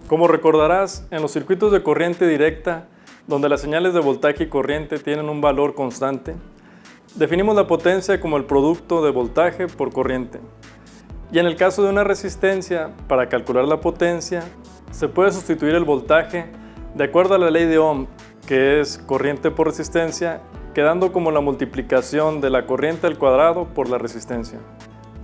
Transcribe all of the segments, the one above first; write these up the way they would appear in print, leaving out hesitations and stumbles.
Como recordarás, en los circuitos de corriente directa, donde las señales de voltaje y corriente tienen un valor constante, definimos la potencia como el producto de voltaje por corriente. Y en el caso de una resistencia, para calcular la potencia, se puede sustituir el voltaje de acuerdo a la ley de Ohm, que es corriente por resistencia, quedando como la multiplicación de la corriente al cuadrado por la resistencia.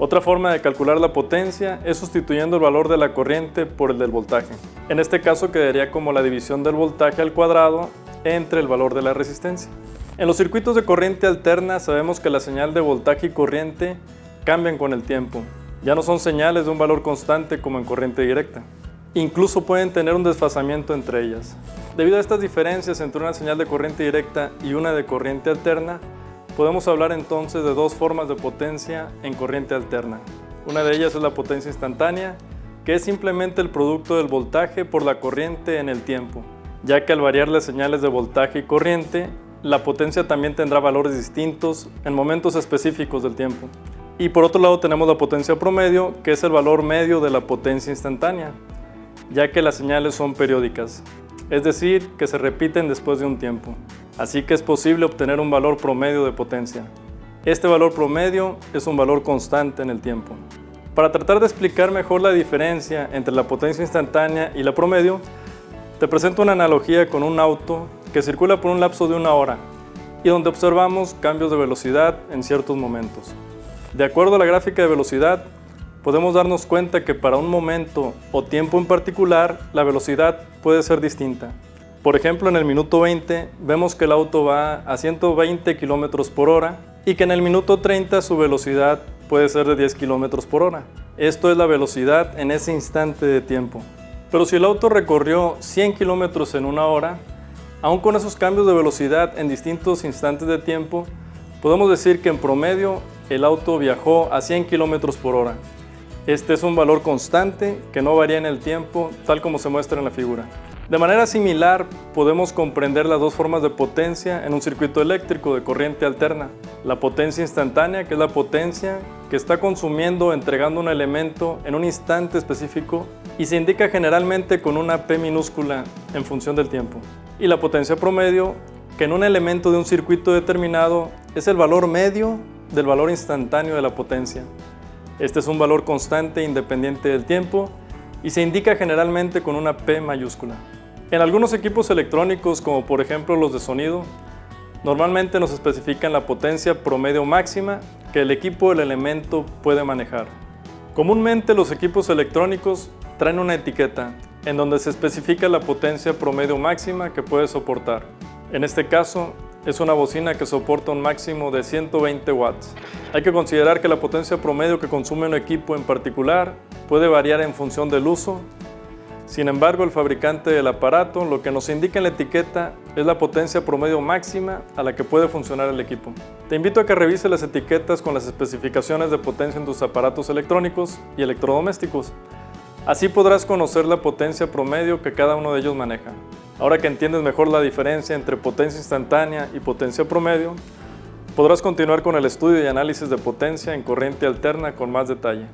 Otra forma de calcular la potencia es sustituyendo el valor de la corriente por el del voltaje. En este caso quedaría como la división del voltaje al cuadrado entre el valor de la resistencia. En los circuitos de corriente alterna sabemos que la señal de voltaje y corriente cambian con el tiempo. Ya no son señales de un valor constante como en corriente directa. Incluso pueden tener un desfasamiento entre ellas. Debido a estas diferencias entre una señal de corriente directa y una de corriente alterna, podemos hablar entonces de dos formas de potencia en corriente alterna. Una de ellas es la potencia instantánea, que es simplemente el producto del voltaje por la corriente en el tiempo, ya que al variar las señales de voltaje y corriente, la potencia también tendrá valores distintos en momentos específicos del tiempo. Y por otro lado tenemos la potencia promedio, que es el valor medio de la potencia instantánea, ya que las señales son periódicas, es decir, que se repiten después de un tiempo. Así que es posible obtener un valor promedio de potencia. Este valor promedio es un valor constante en el tiempo. Para tratar de explicar mejor la diferencia entre la potencia instantánea y la promedio, te presento una analogía con un auto que circula por un lapso de 1 hora y donde observamos cambios de velocidad en ciertos momentos. De acuerdo a la gráfica de velocidad, podemos darnos cuenta que para un momento o tiempo en particular, la velocidad puede ser distinta. Por ejemplo, en el minuto 20 vemos que el auto va a 120 km por hora y que en el minuto 30 su velocidad puede ser de 10 km por hora. Esto es la velocidad en ese instante de tiempo. Pero si el auto recorrió 100 km en 1 hora, aún con esos cambios de velocidad en distintos instantes de tiempo, podemos decir que en promedio el auto viajó a 100 km por hora. Este es un valor constante que no varía en el tiempo, tal como se muestra en la figura. De manera similar, podemos comprender las dos formas de potencia en un circuito eléctrico de corriente alterna. La potencia instantánea, que es la potencia que está consumiendo o entregando un elemento en un instante específico y se indica generalmente con una P minúscula en función del tiempo. Y la potencia promedio, que en un elemento de un circuito determinado es el valor medio del valor instantáneo de la potencia. Este es un valor constante independiente del tiempo y se indica generalmente con una P mayúscula. En algunos equipos electrónicos, como por ejemplo los de sonido, normalmente nos especifican la potencia promedio máxima que el equipo o el elemento puede manejar. Comúnmente los equipos electrónicos traen una etiqueta en donde se especifica la potencia promedio máxima que puede soportar. En este caso, es una bocina que soporta un máximo de 120 watts. Hay que considerar que la potencia promedio que consume un equipo en particular puede variar en función del uso. Sin embargo, el fabricante del aparato lo que nos indica en la etiqueta es la potencia promedio máxima a la que puede funcionar el equipo. Te invito a que revises las etiquetas con las especificaciones de potencia en tus aparatos electrónicos y electrodomésticos. Así podrás conocer la potencia promedio que cada uno de ellos maneja. Ahora que entiendes mejor la diferencia entre potencia instantánea y potencia promedio, podrás continuar con el estudio y análisis de potencia en corriente alterna con más detalle.